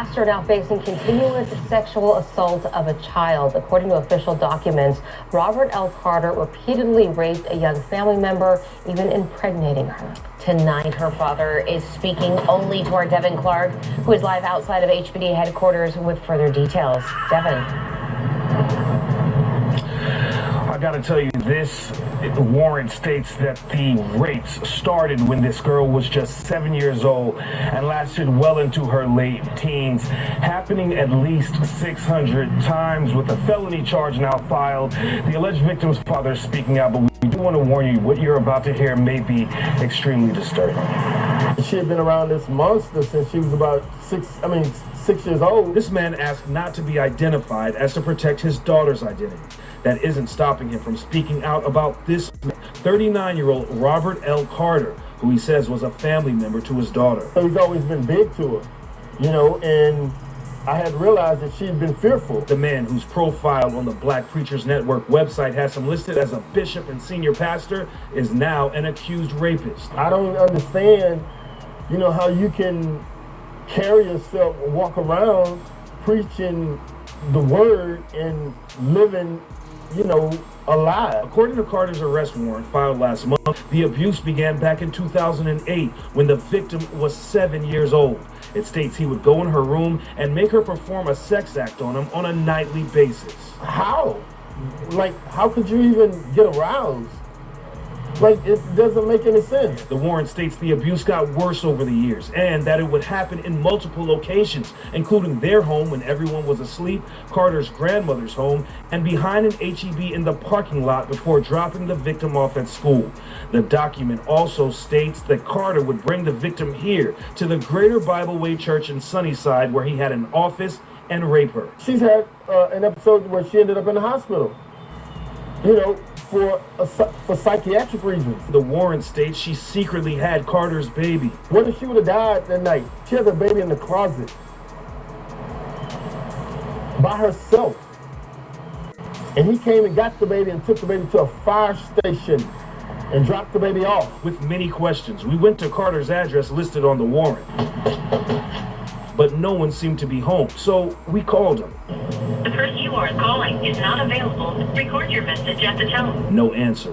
pastor now facing continuous sexual assault of a child. According to official documents, Robert L. Carter repeatedly raped a young family member, even impregnating her. Tonight, her father is speaking only to our Devin Clark, who is live outside of HPD headquarters with further details. Devin. I gotta tell you, this warrant states that the rapes started when this girl was just 7 years old and lasted well into her late teens, happening at least 600 times with a felony charge now filed. The alleged victim's father is speaking out, but we do want to warn you, what you're about to hear may be extremely disturbing. She had been around this monster since she was about 6 years old. This man asked not to be identified as to protect his daughter's identity. That isn't stopping him from speaking out about this 39-year-old Robert L. Carter, who he says was a family member to his daughter. So he's always been big to her, and I had realized that she'd been fearful. The man whose profile on the Black Preachers Network website has him listed as a bishop and senior pastor is now an accused rapist. I don't understand, how you can carry yourself and walk around preaching the word and living alive. According to Carter's arrest warrant filed last month, the abuse began back in 2008 when the victim was 7 years old. It states he would go in her room and make her perform a sex act on him on a nightly basis. How? How could you even get aroused? It doesn't make any sense. The warrant states the abuse got worse over the years and that it would happen in multiple locations, including their home when everyone was asleep, Carter's grandmother's home, and behind an HEB in the parking lot before dropping the victim off at school. The document also states that Carter would bring the victim here to the Greater Bible Way Church in Sunnyside, where he had an office, and rape her. She's had an episode where she ended up in the hospital, for psychiatric reasons. The warrant states she secretly had Carter's baby. What if she would have died that night? She has her baby in the closet by herself. And he came and got the baby and took the baby to a fire station and dropped the baby off. With many questions, we went to Carter's address listed on the warrant, but no one seemed to be home, so we called him. The person you are calling is not available. Record your message at the tone. No answer.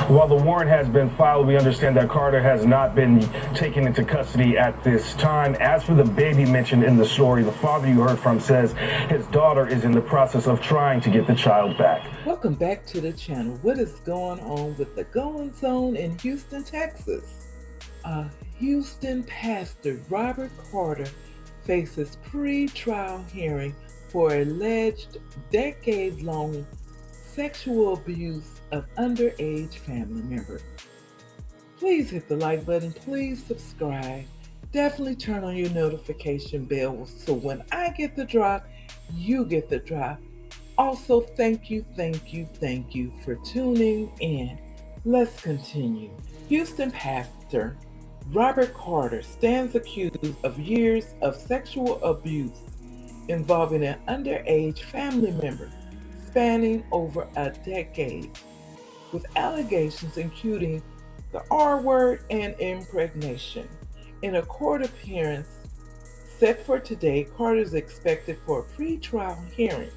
While the warrant has been filed, we understand that Carter has not been taken into custody at this time. As for the baby mentioned in the story, the father you heard from says his daughter is in the process of trying to get the child back. Welcome back to the channel. What is going on with the goings on in Houston, Texas? Houston pastor Robert Carter faces pre-trial hearing for alleged decades-long sexual abuse of underage family member. Please hit the like button, please subscribe, definitely turn on your notification bell so when I get the drop, you get the drop. Also, thank you for tuning in. Let's continue. Houston pastor Robert Carter stands accused of years of sexual abuse involving an underage family member spanning over a decade, with allegations including the R word and impregnation. In a court appearance set for today, Carter is expected for a pre-trial hearing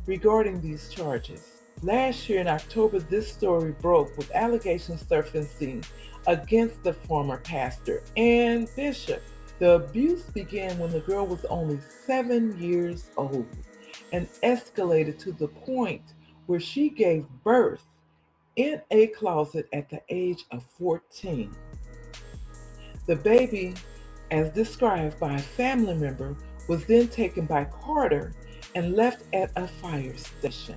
regarding these charges. Last year in October, this story broke with allegations surfacing against the former pastor and bishop. The abuse began when the girl was only 7 years old and escalated to the point where she gave birth in a closet at the age of 14. The baby, as described by a family member, was then taken by Carter and left at a fire station.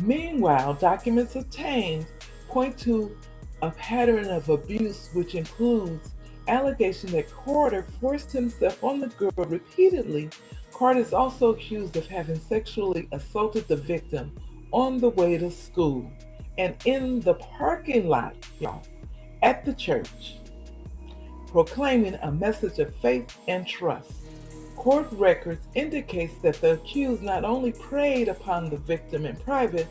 Meanwhile, documents obtained point to a pattern of abuse, which includes allegation that Carter forced himself on the girl repeatedly. Carter is also accused of having sexually assaulted the victim on the way to school and in the parking lot, at the church, proclaiming a message of faith and trust. Court records indicates that the accused not only preyed upon the victim in private,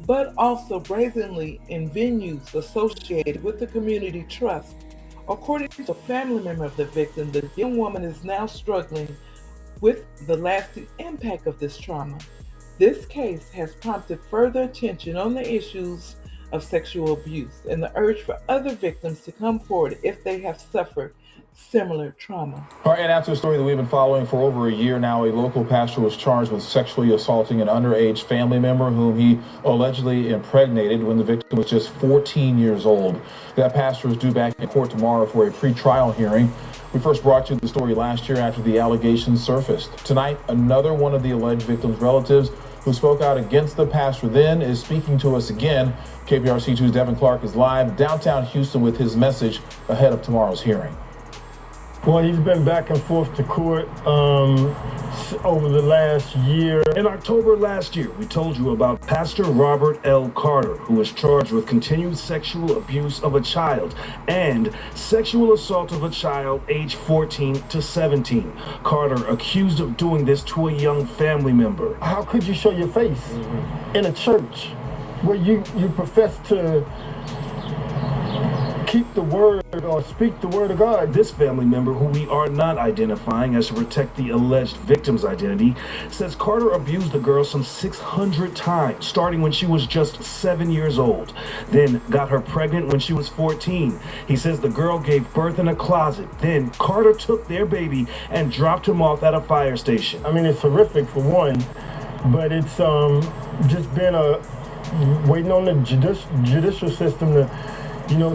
but also brazenly in venues associated with the community trust According to a family member of the victim, the young woman is now struggling with the lasting impact of this trauma. This case has prompted further attention on the issues of sexual abuse and the urge for other victims to come forward if they have suffered similar trauma. All right, and after a story that we've been following for over a year now, a local pastor was charged with sexually assaulting an underage family member whom he allegedly impregnated when the victim was just 14 years old. That pastor is due back in court tomorrow for a pre-trial hearing. We first brought you the story last year after the allegations surfaced. Tonight, another one of the alleged victim's relatives who spoke out against the pastor then is speaking to us again. KPRC2's Devin Clark is live downtown Houston with his message ahead of tomorrow's hearing. Well, he's been back and forth to court over the last year. In October last year, we told you about Pastor Robert L. Carter, who was charged with continued sexual abuse of a child and sexual assault of a child aged 14 to 17. Carter accused of doing this to a young family member. How could you show your face in a church where you profess to keep the word or speak the word of God? This family member, who we are not identifying as to protect the alleged victim's identity, says Carter abused the girl some 600 times, starting when she was just 7 years old, then got her pregnant when she was 14. He says the girl gave birth in a closet. Then Carter took their baby and dropped him off at a fire station. I mean, it's horrific for one, but it's just been waiting on the judicial system to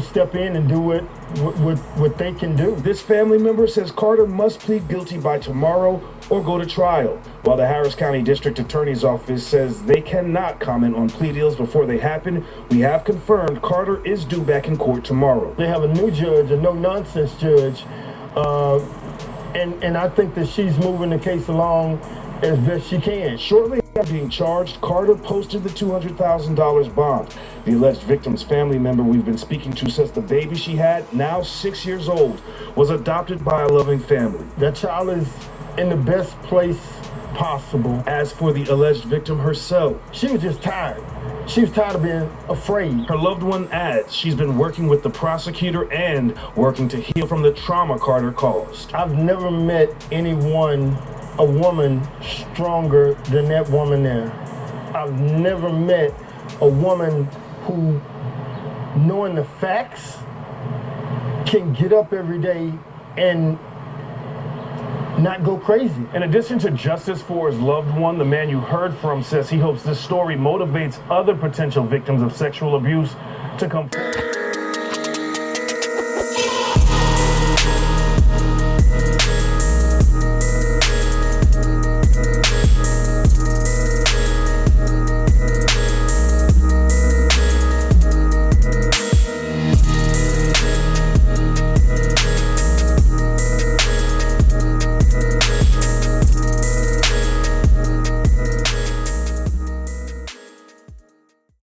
step in and do what they can do. This family member says Carter must plead guilty by tomorrow or go to trial, while the Harris County District Attorney's Office says they cannot comment on plea deals before they happen. We have confirmed Carter is due back in court tomorrow. They have a new judge, a no-nonsense judge, and I think that she's moving the case along as best she can. Shortly after being charged, Carter posted the $200,000 bond. The alleged victim's family member we've been speaking to says the baby she had, now 6 years old, was adopted by a loving family. That child is in the best place possible. As for the alleged victim herself, she was just tired. She was tired of being afraid. Her loved one adds she's been working with the prosecutor and working to heal from the trauma Carter caused. I've never met a woman stronger than that woman there. I've never met a woman who, knowing the facts, can get up every day and not go crazy. In addition to justice for his loved one, the man you heard from says he hopes this story motivates other potential victims of sexual abuse to come forward.